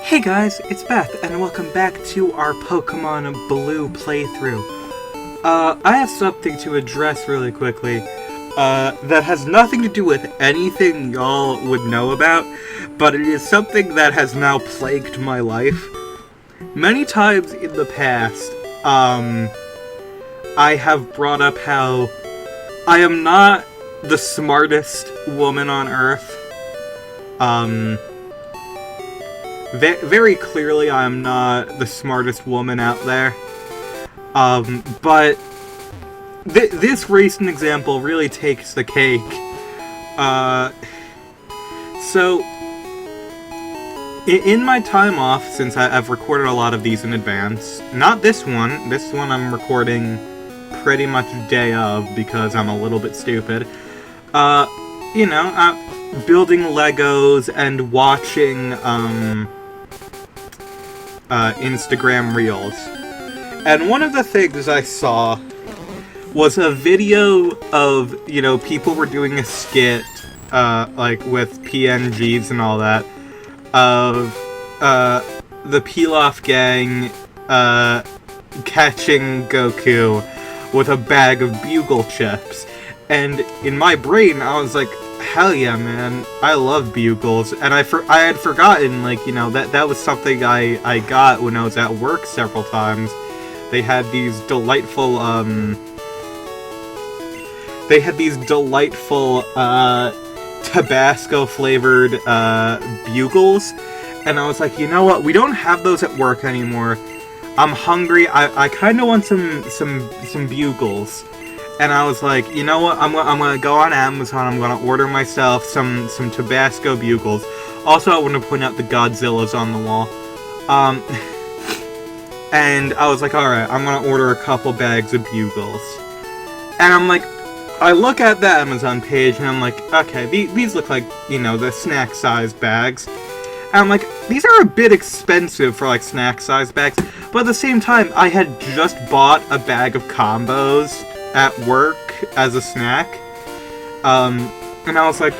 Hey guys, it's Beth, and welcome back to our Pokemon Blue playthrough. I have something to address really quickly, that has nothing to do with anything y'all would know about, but it is something that has now plagued my life. Many times in the past, I have brought up how I am not the smartest woman on Earth. Very clearly I am not the smartest woman out there. But this recent example really takes the cake. So, in my time off, since I've recorded a lot of these in advance, not this one I'm recording pretty much day of because I'm a little bit stupid, building Legos and watching, Instagram Reels. And one of the things I saw was a video of, people were doing a skit, with PNGs and all that, of, the Pilaf gang, catching Goku with a bag of Bugle chips. And in my brain, I was like, hell yeah, man, I love Bugles. And I had forgotten, that was something I got when I was at work several times. They had these delightful, Tabasco-flavored, Bugles. And I was like, you know what, we don't have those at work anymore. I'm hungry, I kinda want some Bugles. And I was like, you know what, I'm gonna go on Amazon, I'm gonna order myself some Tabasco Bugles. Also, I want to point out the Godzillas on the wall. And I was like, alright, I'm gonna order a couple bags of Bugles. And I'm like, I look at the Amazon page, and I'm like, okay, these look like, the snack-sized bags. And I'm like, these are a bit expensive for, snack-sized bags. But at the same time, I had just bought a bag of combos at work as a snack, and I was like,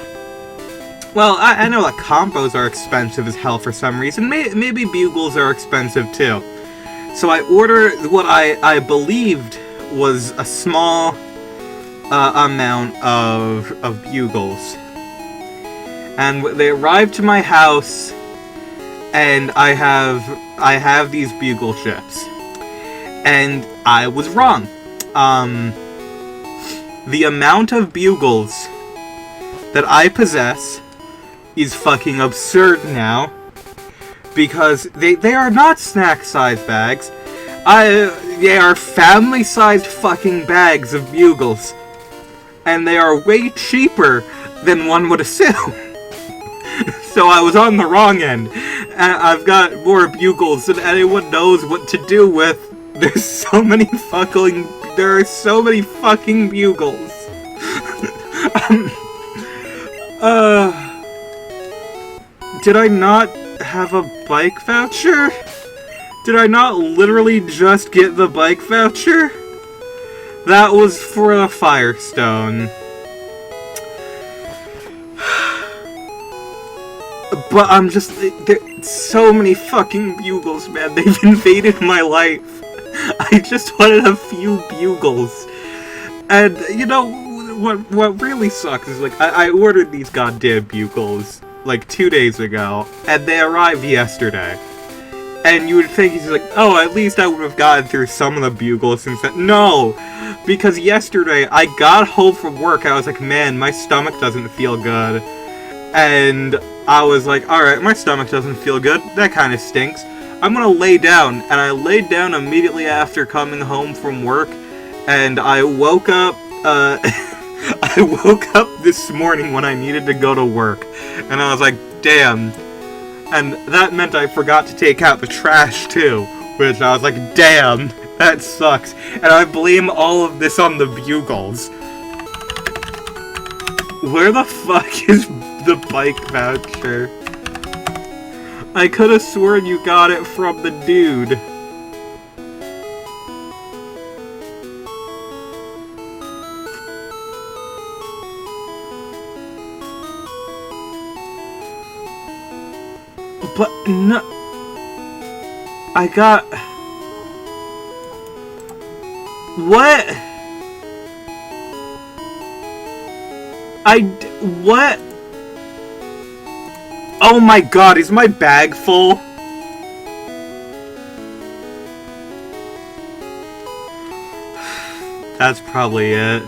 well, I know that combos are expensive as hell for some reason, maybe Bugles are expensive too. So I ordered what I believed was a small amount of Bugles, and they arrived to my house, and I have these Bugle chips, and I was wrong. The amount of Bugles that I possess is fucking absurd now, because they are not snack-sized bags. They are family-sized fucking bags of Bugles, and they are way cheaper than one would assume. So I was on the wrong end, and I've got more Bugles than anyone knows what to do with. There are so many fucking Bugles. Did I not have a bike voucher? Did I not literally just get the bike voucher? That was for a Firestone. But I'm just, there's so many fucking Bugles, man. They've invaded my life. I just wanted a few Bugles. And, what really sucks is, I ordered these goddamn Bugles, 2 days ago, and they arrived yesterday. And you would think he's like, oh, at least I would have gotten through some of the Bugles since then. No! Because yesterday, I got home from work, I was like, man, my stomach doesn't feel good. And I was like, alright, my stomach doesn't feel good, that kind of stinks. I'm gonna lay down, and I laid down immediately after coming home from work, and I woke up, I woke up this morning when I needed to go to work, and I was like, damn. And that meant I forgot to take out the trash, too, which I was like, damn, that sucks. And I blame all of this on the Bugles. Where the fuck is the bike voucher? I could have sworn you got it from the dude. But no, I got... What? What? Oh my god, is my bag full? That's probably it.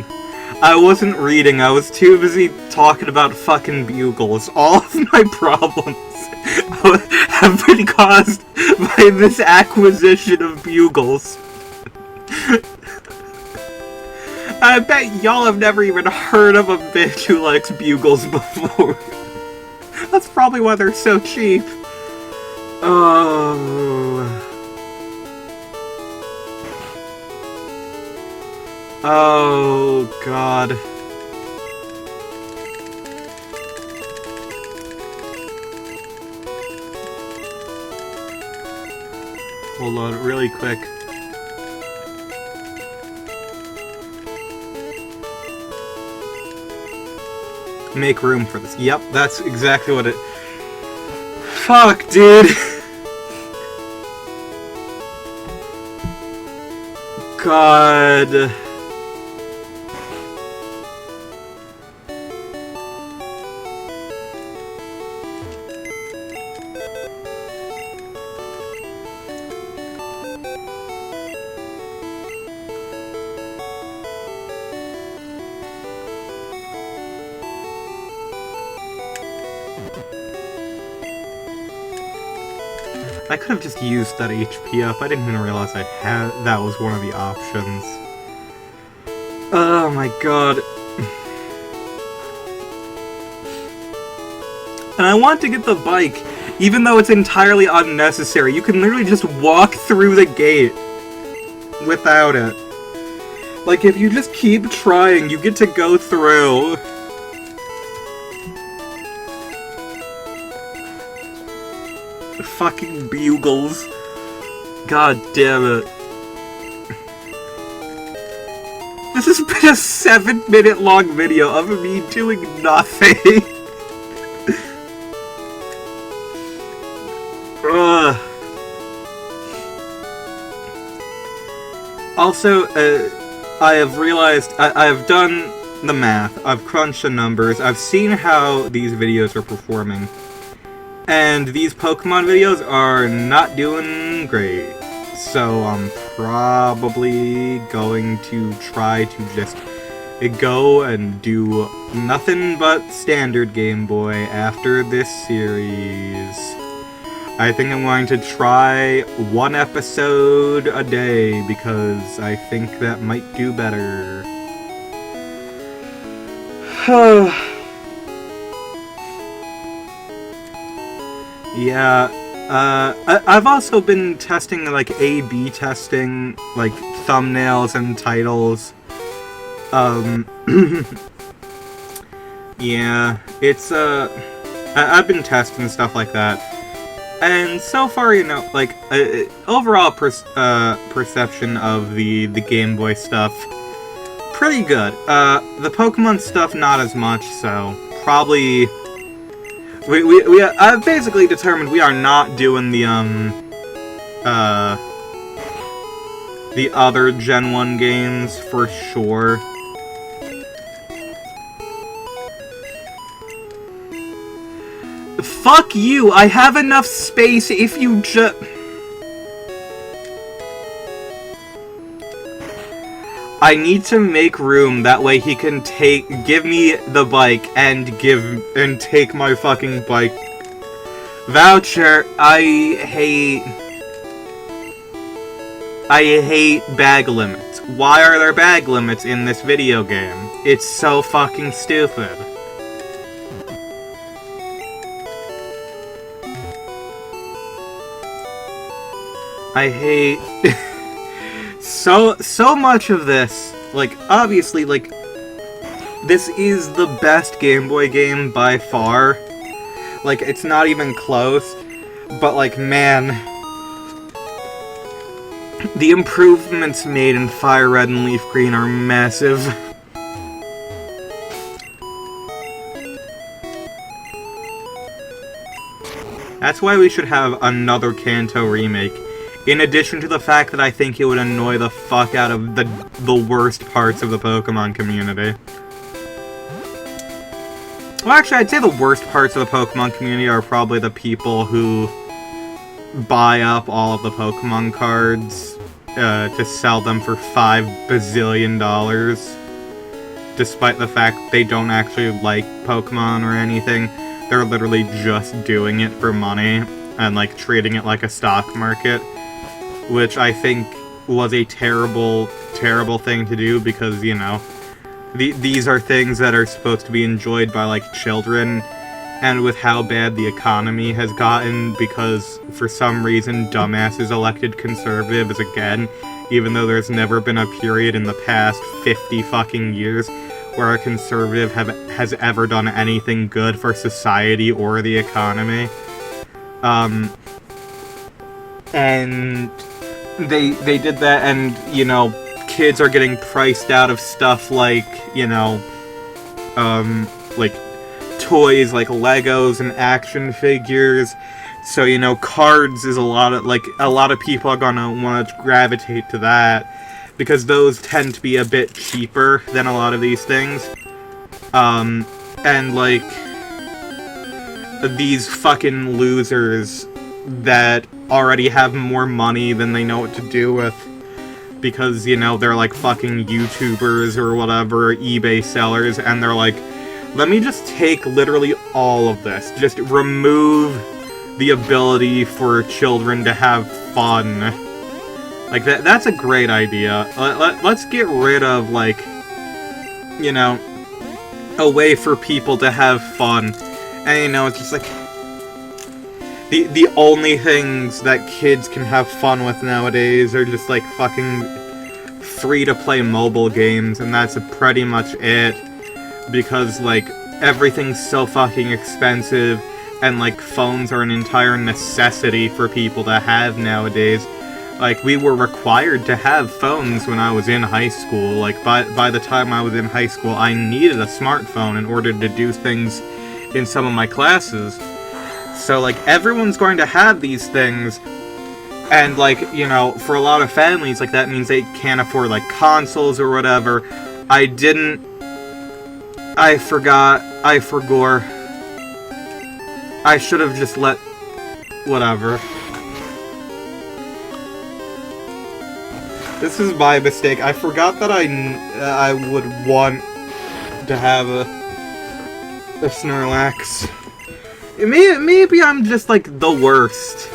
I wasn't reading, I was too busy talking about fucking Bugles. All of my problems have been caused by this acquisition of Bugles. I bet y'all have never even heard of a bitch who likes Bugles before. That's probably why they're so cheap. Oh, God. Hold on, really quick. Make room for this. Yep, that's exactly what it... Fuck, dude. God. I could have just used that HP up. I didn't even realize I had that was one of the options. Oh my god. And I want to get the bike, even though it's entirely unnecessary. You can literally just walk through the gate without it. Like, if you just keep trying, you get to go through. Fucking Bugles. God damn it. This has been a 7-minute long video of me doing nothing. Also, I have realized, I have done the math, I've crunched the numbers, I've seen how these videos are performing. And these Pokemon videos are not doing great. So I'm probably going to try to just go and do nothing but standard Game Boy after this series. I think I'm going to try 1 episode a day because I think that might do better. Yeah, I've also been testing, like, A/B testing, like, thumbnails and titles. Yeah, it's, I've been testing stuff like that. And so far, you know, like, overall perception of the Game Boy stuff, pretty good. The Pokemon stuff, not as much, so probably... I've basically determined we are not doing the other Gen 1 games for sure. Fuck you! I have enough space if you just... I need to make room, that way he can give me the bike and take my fucking bike voucher. I hate bag limits. Why are there bag limits in this video game? It's so fucking stupid. I hate... So much of this, like, obviously, like, this is the best Game Boy game by far. Like, it's not even close, but, like, man, the improvements made in Fire Red and Leaf Green are massive. That's why we should have another Kanto remake. In addition to the fact that I think it would annoy the fuck out of the worst parts of the Pokemon community. Well, actually, I'd say the worst parts of the Pokemon community are probably the people who buy up all of the Pokemon cards to sell them for $5 bazillion, despite the fact they don't actually like Pokemon or anything. They're literally just doing it for money and, like, treating it like a stock market, which I think was a terrible, terrible thing to do because, you know, these are things that are supposed to be enjoyed by, like, children, and with how bad the economy has gotten because, for some reason, dumbasses elected conservatives again, even though there's never been a period in the past 50 fucking years where a conservative has ever done anything good for society or the economy. And they did that, and, you know, kids are getting priced out of stuff like, you know, like toys like Legos and action figures. So, you know, cards is a lot of people are gonna want to gravitate to that because those tend to be a bit cheaper than a lot of these things. And like these fucking losers that already have more money than they know what to do with because, you know, they're like fucking YouTubers or whatever, eBay sellers, and they're like, let me just take literally all of this. Just remove the ability for children to have fun. Like, that's a great idea. Let's get rid of, like, you know, a way for people to have fun. And, you know, it's just like, the only things that kids can have fun with nowadays are just, like, fucking free-to-play mobile games, and that's pretty much it. Because, like, everything's so fucking expensive, and, like, phones are an entire necessity for people to have nowadays. Like, we were required to have phones when I was in high school. Like, by the time I was in high school, I needed a smartphone in order to do things in some of my classes. So, like, everyone's going to have these things, and, like, you know, for a lot of families, like, that means they can't afford, like, consoles or whatever. I forgot. I should have just let... whatever. This is my mistake. I forgot that I would want to have a Snorlax. Maybe I'm just, like, the worst.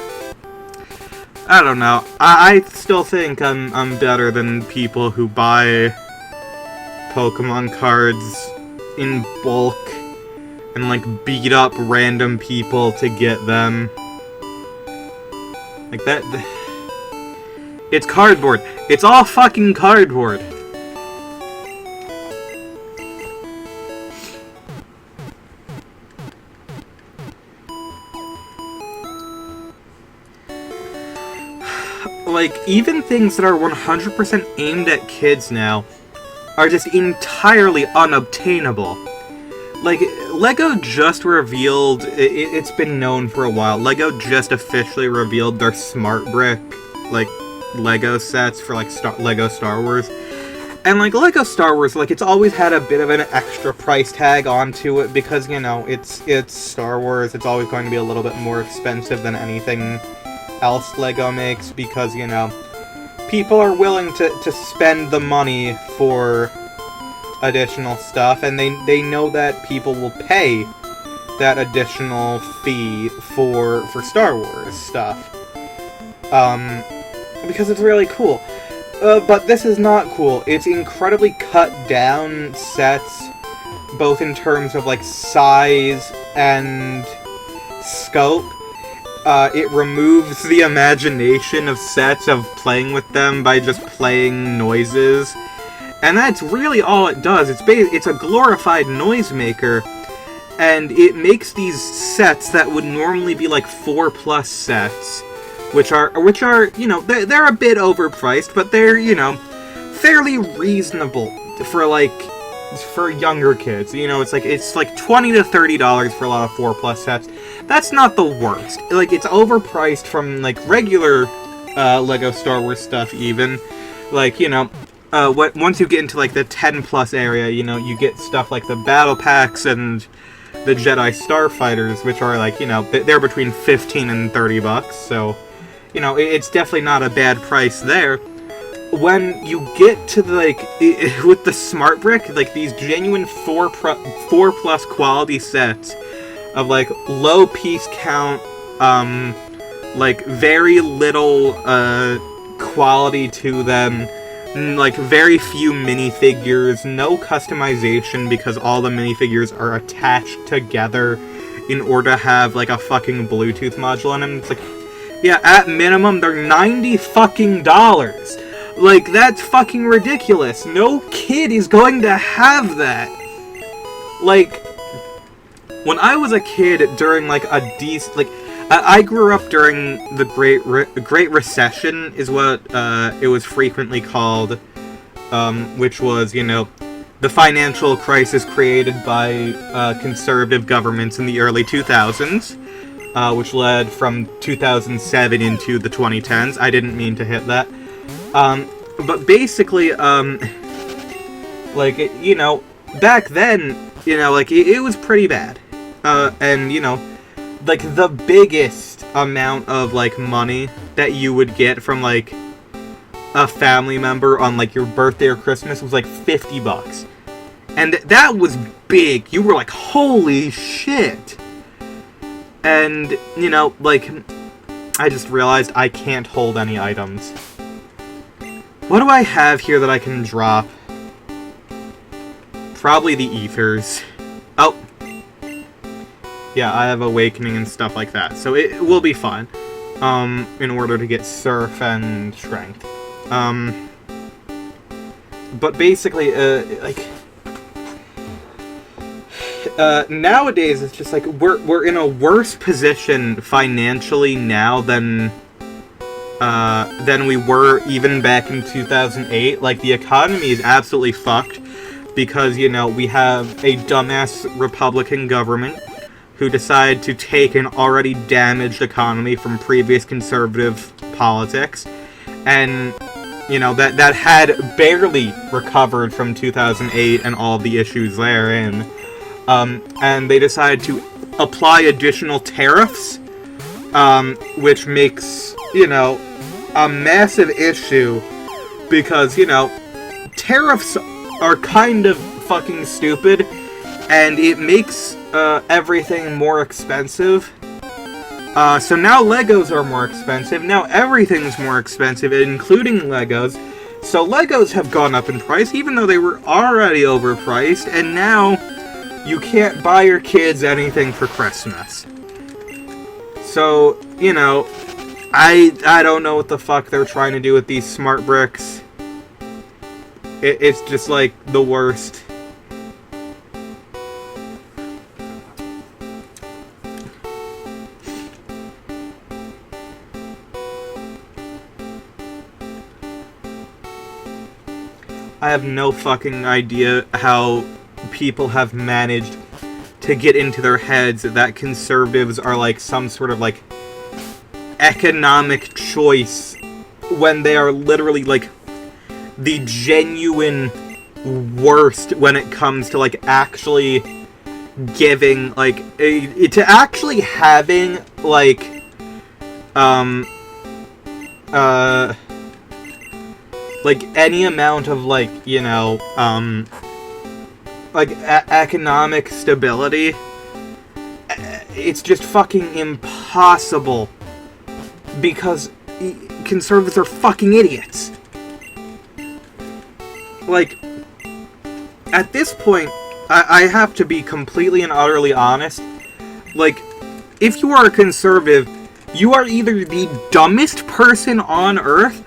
I don't know. I still think I'm better than people who buy Pokemon cards in bulk and, like, beat up random people to get them. Like, that... It's cardboard. It's all fucking cardboard. Like, even things that are 100% aimed at kids now are just entirely unobtainable. Like, LEGO just revealed, it's been known for a while, LEGO just officially revealed their Smart Brick, like, LEGO sets for, like, LEGO Star Wars. And, like, LEGO Star Wars, like, it's always had a bit of an extra price tag onto it because, you know, it's Star Wars, it's always going to be a little bit more expensive than anything else LEGO makes because, you know, people are willing to spend the money for additional stuff, and they know that people will pay that additional fee for Star Wars stuff. Because it's really cool. But this is not cool. It's incredibly cut down sets, both in terms of, like, size and scope. It removes the imagination of sets of playing with them by just playing noises. And that's really all it does. It's a glorified noisemaker, and it makes these sets that would normally be like 4+ sets, which are, you know, they're a bit overpriced, but they're, you know, fairly reasonable for younger kids. You know, it's like $20 to $30 for a lot of 4+ sets. That's not the worst. Like, it's overpriced from, like, regular Lego Star Wars stuff even. Like, you know, once you get into, like, the 10-plus area, you know, you get stuff like the Battle Packs and the Jedi Starfighters, which are, like, you know, they're between $15 and $30, so, you know, it's definitely not a bad price there. When you get to, like, with the Smart Brick, like, these genuine 4+ quality sets of, like, low piece count, like, very little, quality to them, like, very few minifigures, no customization because all the minifigures are attached together in order to have, like, a fucking Bluetooth module on them. It's like, yeah, at minimum, they're $90 fucking dollars. Like, that's fucking ridiculous. No kid is going to have that. Like, when I was a kid during, like, a decent, like, I grew up during the Great Recession, is what it was frequently called, which was, you know, the financial crisis created by conservative governments in the early 2000s, which led from 2007 into the 2010s. I didn't mean to hit that. But basically, like, you know, back then, you know, like, it was pretty bad. And, you know, like, the biggest amount of, like, money that you would get from, like, a family member on, like, your birthday or Christmas was, like, $50. And that was big. You were like, holy shit. And, you know, like, I just realized I can't hold any items. What do I have here that I can drop? Probably the ethers. Oh. Yeah, I have Awakening and stuff like that. So it will be fun. In order to get Surf and Strength. But basically, like... nowadays, it's just like, we're in a worse position financially now than we were even back in 2008. Like, the economy is absolutely fucked because, you know, we have a dumbass Republican government who decided to take an already damaged economy from previous conservative politics, and, you know, that had barely recovered from 2008 and all the issues therein, and they decided to apply additional tariffs, which makes, you know, a massive issue, because, you know, tariffs are kind of fucking stupid, and it makes everything more expensive. So now Legos are more expensive, now everything's more expensive, including Legos. So Legos have gone up in price, even though they were already overpriced, and now you can't buy your kids anything for Christmas. So, you know, I don't know what the fuck they're trying to do with these smart bricks. It's just, like, the worst. I have no fucking idea how people have managed to get into their heads that conservatives are, like, some sort of, like, economic choice when they are literally, like, the genuine worst when it comes to, like, actually giving, like, to actually having, like, like, any amount of, like, you know, like, economic stability. It's just fucking impossible. Because conservatives are fucking idiots. Like, at this point, I have to be completely and utterly honest. Like, if you are a conservative, you are either the dumbest person on Earth,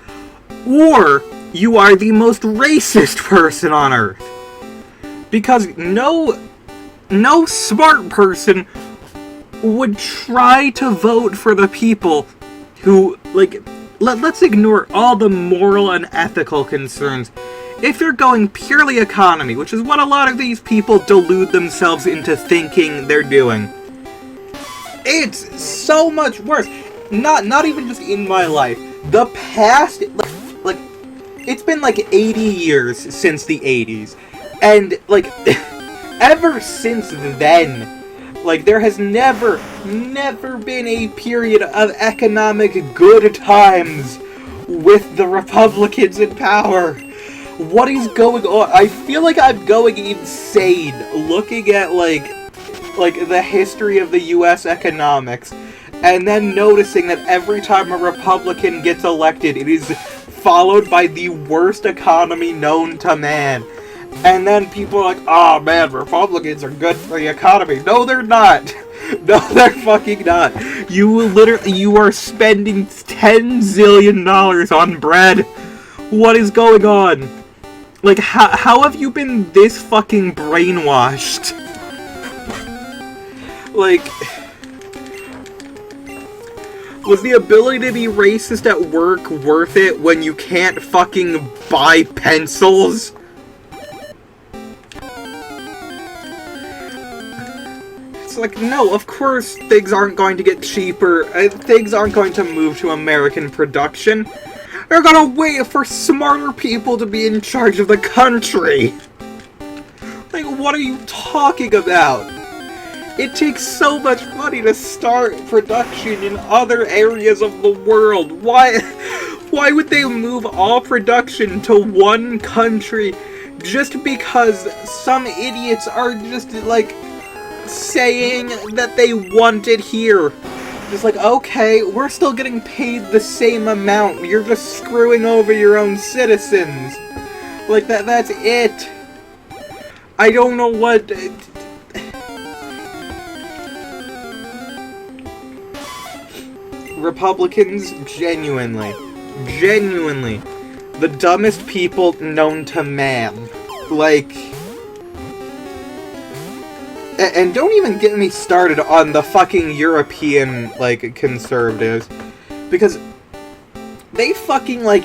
or you are the most racist person on Earth. Because no smart person would try to vote for the people who, like, let's ignore all the moral and ethical concerns. If you're going purely economy, which is what a lot of these people delude themselves into thinking they're doing, it's so much worse. Not even just in my life. The past, like, it's been like 80 years since the 80s. And, like, ever since then, like, there has never been a period of economic good times with the Republicans in power. What is going on? I feel like I'm going insane looking at, like the history of the U.S. economics, and then noticing that every time a Republican gets elected, it is followed by the worst economy known to man. And then people are like, oh man, Republicans are good for the economy. No, they're not. No, they're fucking not. You are spending $10 zillion on bread. What is going on? Like, how have you been this fucking brainwashed? Like, was the ability to be racist at work worth it when you can't fucking buy pencils? It's like, no, of course things aren't going to get cheaper. Things aren't going to move to American production. They're gonna wait for smarter people to be in charge of the country. Like, what are you talking about? It takes so much money to start production in other areas of the world. Why would they move all production to one country just because some idiots are just, like, saying that they want it here? Just like, okay, we're still getting paid the same amount. You're just screwing over your own citizens. Like, that's it. I don't know what... Republicans, genuinely, the dumbest people known to man. Like... And don't even get me started on the fucking European, like, conservatives. Because they fucking, like...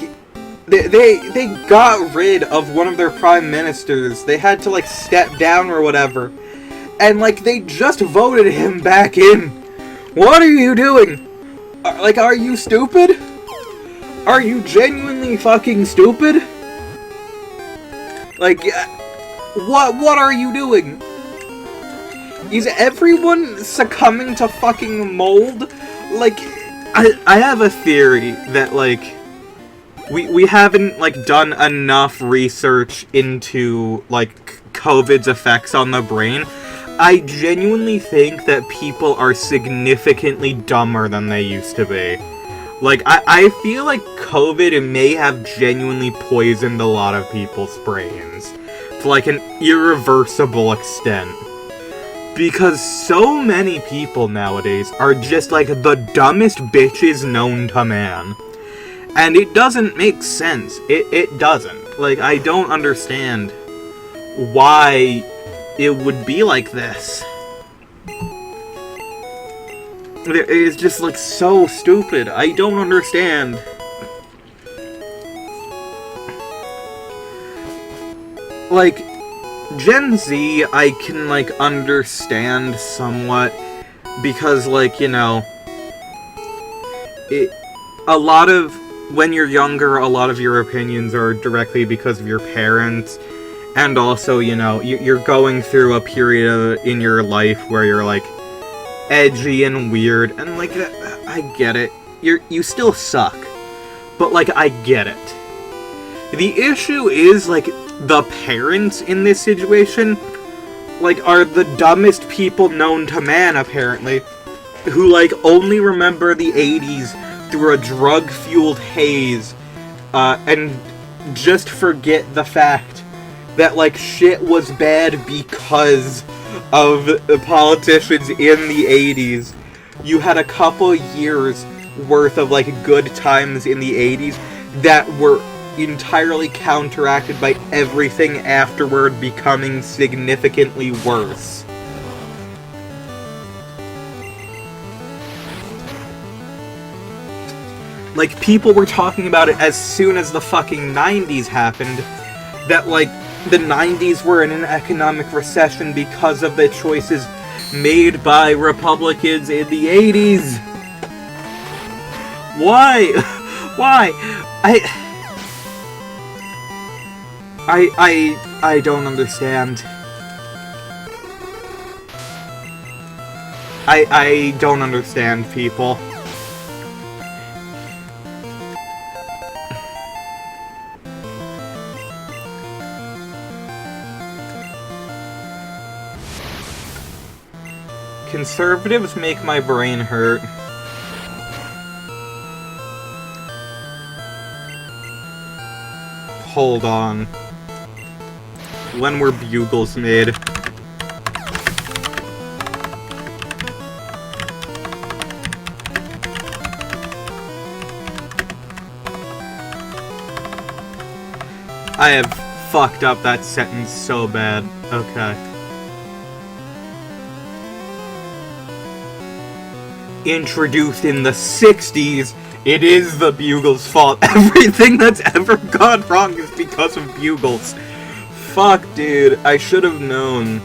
They got rid of one of their prime ministers. They had to, like, step down or whatever. And, like, they just voted him back in. What are you doing? Like, are you stupid? Are you genuinely fucking stupid? Like, what are you doing? Is everyone succumbing to fucking mold? Like, I have a theory that, like, we haven't, like, done enough research into, like, COVID's effects on the brain. I genuinely think that people are significantly dumber than they used to be. Like, I feel like COVID may have genuinely poisoned a lot of people's brains to, like, an irreversible extent. Because so many people nowadays are just, like, the dumbest bitches known to man. And it doesn't make sense. It doesn't. Like, I don't understand why it would be like this. It is just, like, so stupid. I don't understand. Like, Gen Z, I can, like, understand somewhat, because, like, you know, when you're younger, a lot of your opinions are directly because of your parents. And also, you know, you're going through a period in your life where you're, like, edgy and weird, and, like, I get it. You still suck. But, like, I get it. The issue is, like, the parents in this situation, like, are the dumbest people known to man, apparently, who, like, only remember the 80s through a drug-fueled haze, and just forget the fact that, like, shit was bad because of the politicians in the 80s. You had a couple years worth of, like, good times in the 80s that were entirely counteracted by everything afterward becoming significantly worse. Like, people were talking about it as soon as the fucking 90s happened, that, like, the 90s were in an economic recession because of the choices made by Republicans in the 80s. Why? Why? I don't understand. I don't understand, people. Conservatives make my brain hurt. Hold on. When were Bugles made? I have fucked up that sentence so bad. Okay. Introduced in the 60s, it is the Bugles' fault. Everything that's ever gone wrong is because of Bugles. Fuck, dude. I should have known.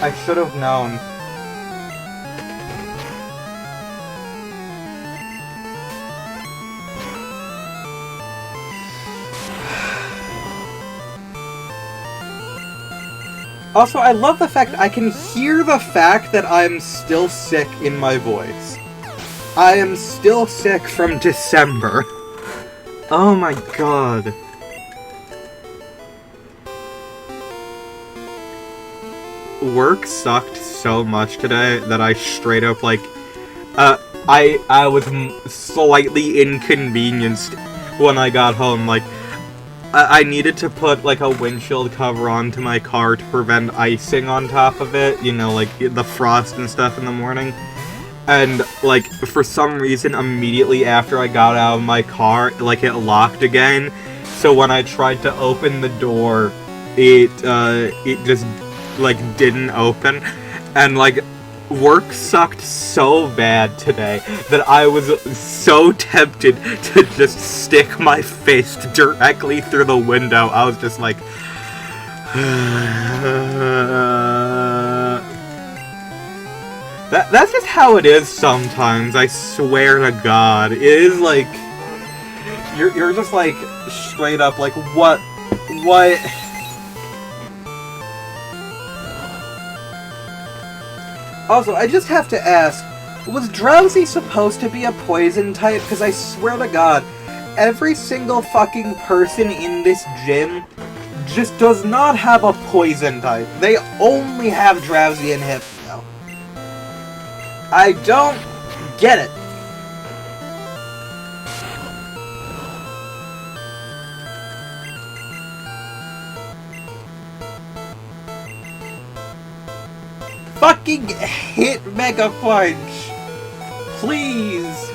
I should have known. Also, I love the fact I can hear the fact that I'm still sick in my voice. I am still sick from December. Oh my god. Work sucked so much today that I straight up, like, I was slightly inconvenienced when I got home. Like, I needed to put, like, a windshield cover onto my car to prevent icing on top of it, you know, like, the frost and stuff in the morning. And, like, for some reason, immediately after I got out of my car, like, it locked again. So when I tried to open the door, it just, like, didn't open. And, like, work sucked so bad today that I was so tempted to just stick my face directly through the window. I was just like... That's just how it is sometimes, I swear to God. It is like... You're just like, straight up like, what? Also, I just have to ask, was Drowsy supposed to be a poison type? Because I swear to God, every single fucking person in this gym just does not have a poison type. They only have Drowsy and Hypno. I don't get it. Fucking hit Mega Punch! Please!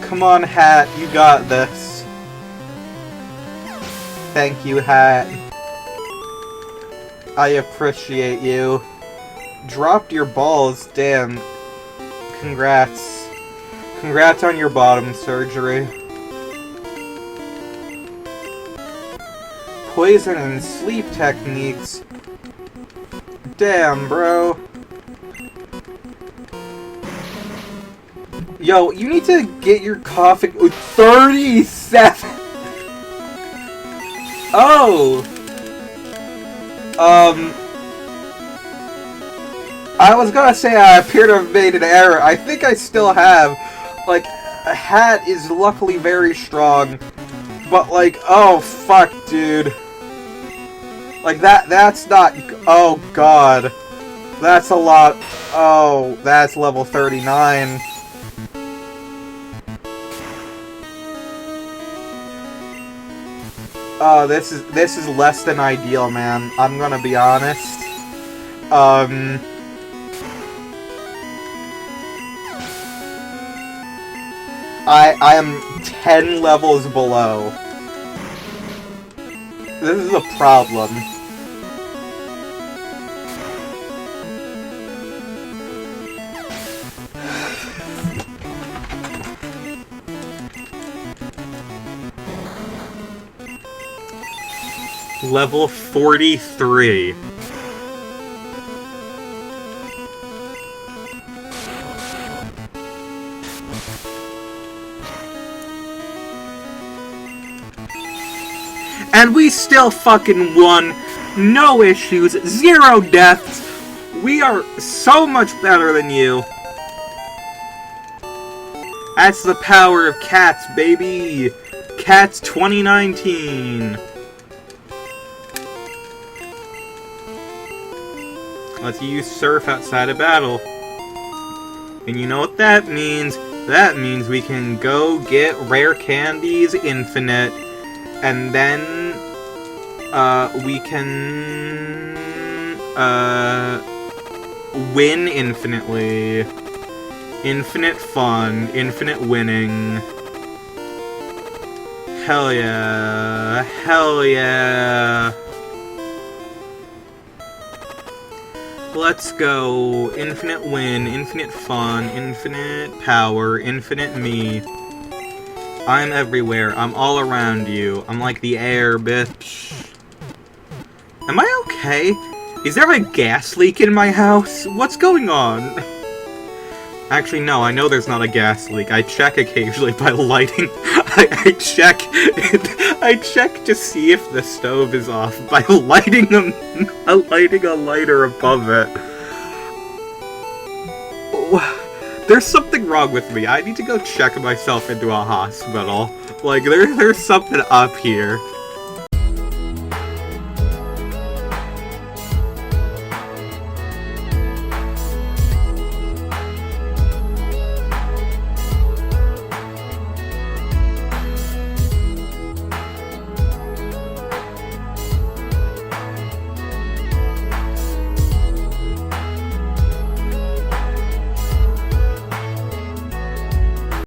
Come on, Hat, you got this. Thank you, Hat. I appreciate you. Dropped your balls, damn. Congrats. Congrats on your bottom surgery. Poison and sleep techniques. Damn, bro. Yo, you need to get your coughing... 37! Oh! I was gonna say I appear to have made an error. I think I still have. Like, a Hat is luckily very strong. But, like, oh, fuck, dude. Like, that's not... Oh, God. That's a lot... Oh, that's level 39. Oh, this is less than ideal, man. I'm gonna be honest. I am 10 levels below. This is a problem. level 43. And we still fucking won. No issues. 0 deaths. We are so much better than you. That's the power of cats, baby. Cats 2019. Let's use surf outside of battle. And you know what that means? That means we can go get rare candies infinite. And then we can win infinitely. Infinite fun, infinite winning. Hell yeah. Hell yeah. Let's go. Infinite win, infinite fun, infinite power, infinite me. I'm everywhere. I'm all around you. I'm like the air, bitch. Am I okay? Is there a gas leak in my house? What's going on? Actually, no, I know there's not a gas leak. I check occasionally by lighting. I check to see if the stove is off by lighting a lighter above it. There's something wrong with me. I need to go check myself into a hospital. Like, there's something up here.